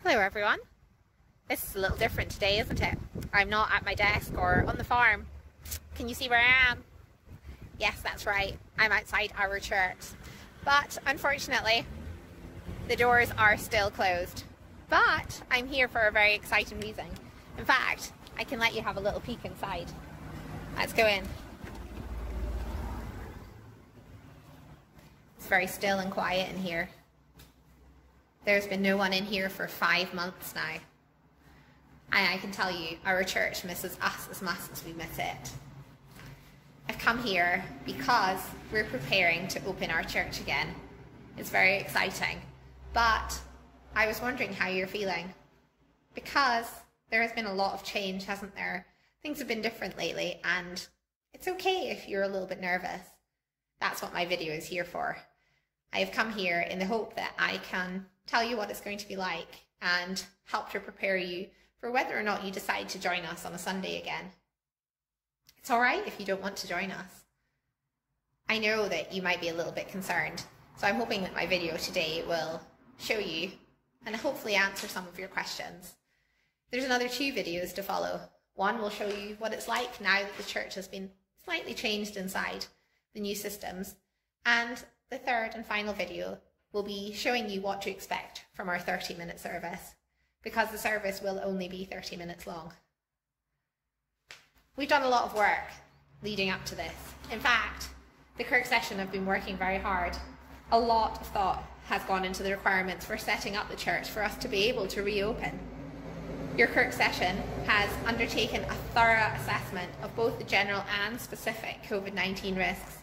Hello everyone. This is a little different today, isn't it? I'm not at my desk or on the farm. Can you see where I am? Yes, that's right. I'm outside our church. But unfortunately, the doors are still closed. But I'm here for a very exciting reason. In fact, I can let you have a little peek inside. Let's go in. It's very still and quiet in here. There's been no one in here for 5 months now. And I can tell you, our church misses us as much as we miss it. I've come here because we're preparing to open our church again. It's very exciting. But I was wondering how you're feeling. Because there has been a lot of change, hasn't there? Things have been different lately, and it's okay if you're a little bit nervous. That's what my video is here for. I have come here in the hope that I can tell you what it's going to be like and help to prepare you for whether or not you decide to join us on a Sunday again. It's all right if you don't want to join us. I know that you might be a little bit concerned, so I'm hoping that my video today will show you and hopefully answer some of your questions. There's another 2 videos to follow. One will show you what it's like now that the church has been slightly changed inside the new systems, and the third and final video will be showing you what to expect from our 30-minute service, because the service will only be 30 minutes long. We've done a lot of work leading up to this. In fact, the Kirk session have been working very hard. A lot of thought has gone into the requirements for setting up the church for us to be able to reopen. Your Kirk session has undertaken a thorough assessment of both the general and specific COVID-19 risks,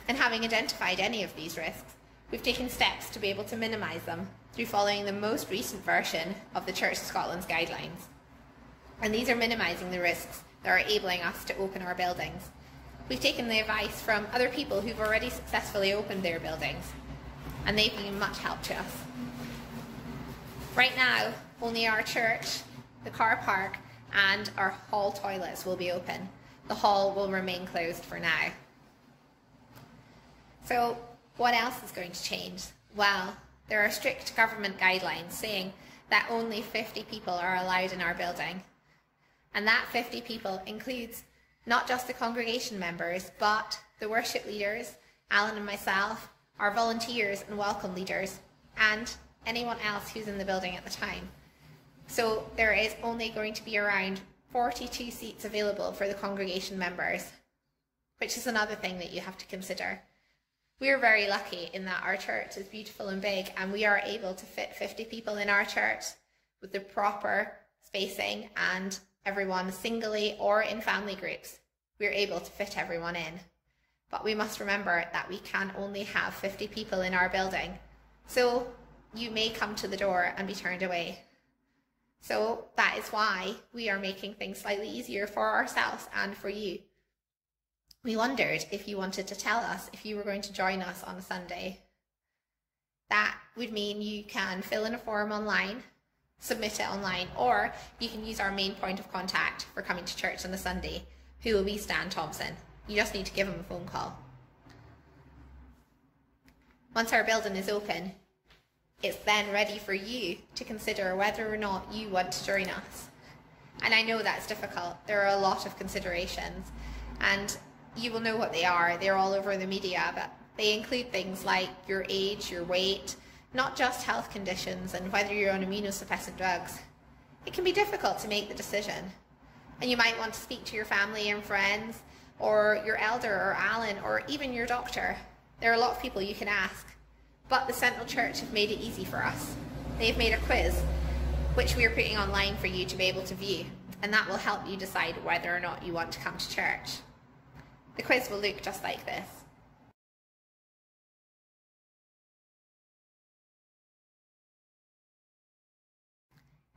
and having identified any of these risks, we've taken steps to be able to minimise them through following the most recent version of the Church of Scotland's guidelines. And these are minimising the risks that are enabling us to open our buildings. We've taken the advice from other people who've already successfully opened their buildings, and they've been much help to us. Right now, only our church, the car park, and our hall toilets will be open. The hall will remain closed for now. So, what else is going to change? Well, there are strict government guidelines saying that only 50 people are allowed in our building. And that 50 people includes not just the congregation members, but the worship leaders, Alan and myself, our volunteers and welcome leaders, and anyone else who's in the building at the time. So there is only going to be around 42 seats available for the congregation members, which is another thing that you have to consider. We're very lucky in that our church is beautiful and big, and we are able to fit 50 people in our church with the proper spacing and everyone singly or in family groups. We're able to fit everyone in. But we must remember that we can only have 50 people in our building. So you may come to the door and be turned away. So that is why we are making things slightly easier for ourselves and for you. We wondered if you wanted to tell us if you were going to join us on a Sunday. That would mean you can fill in a form online, submit it online, or you can use our main point of contact for coming to church on a Sunday, who will be Stan Thompson. You just need to give him a phone call. Once our building is open, it's then ready for you to consider whether or not you want to join us. And I know that's difficult. There are a lot of considerations, and you will know what they are. They're all over the media, but they include things like your age, your weight, not just health conditions and whether you're on immunosuppressant drugs. It can be difficult to make the decision. And you might want to speak to your family and friends, or your elder, or Alan, or even your doctor. There are a lot of people you can ask. But the Central Church have made it easy for us. They've made a quiz, which we are putting online for you to be able to view, and that will help you decide whether or not you want to come to church. The quiz will look just like this.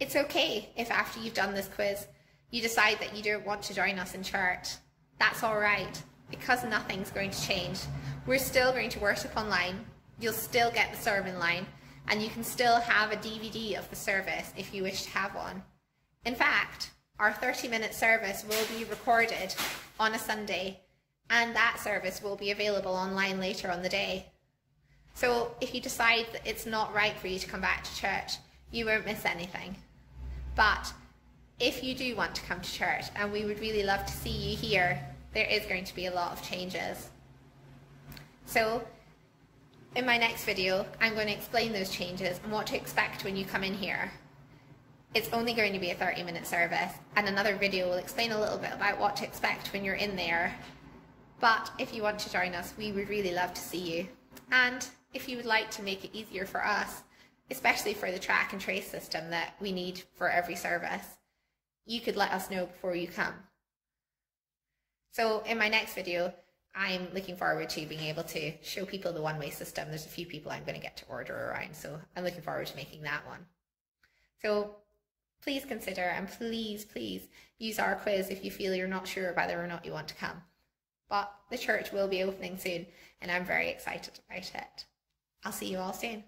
It's okay if after you've done this quiz, you decide that you don't want to join us in church. That's all right, because nothing's going to change. We're still going to worship online. You'll still get the sermon line, and you can still have a DVD of the service if you wish to have one. In fact, our 30-minute service will be recorded on a Sunday, and that service will be available online later on the day. So if you decide that it's not right for you to come back to church, You won't miss anything. But if you do want to come to church, and we would really love to see you here, there is going to be a lot of changes. So in my next video, I'm going to explain those changes and what to expect when you come in here. It's only going to be a 30-minute service, and another video will explain a little bit about what to expect when you're in there. But if you want to join us, we would really love to see you. And if you would like to make it easier for us, especially for the track and trace system that we need for every service, you could let us know before you come. So in my next video, I'm looking forward to being able to show people the one-way system. There's a few people I'm going to get to order around, so I'm looking forward to making that one. So please consider, and please use our quiz if you feel you're not sure whether or not you want to come. But the church will be opening soon, and I'm very excited about it. I'll see you all soon.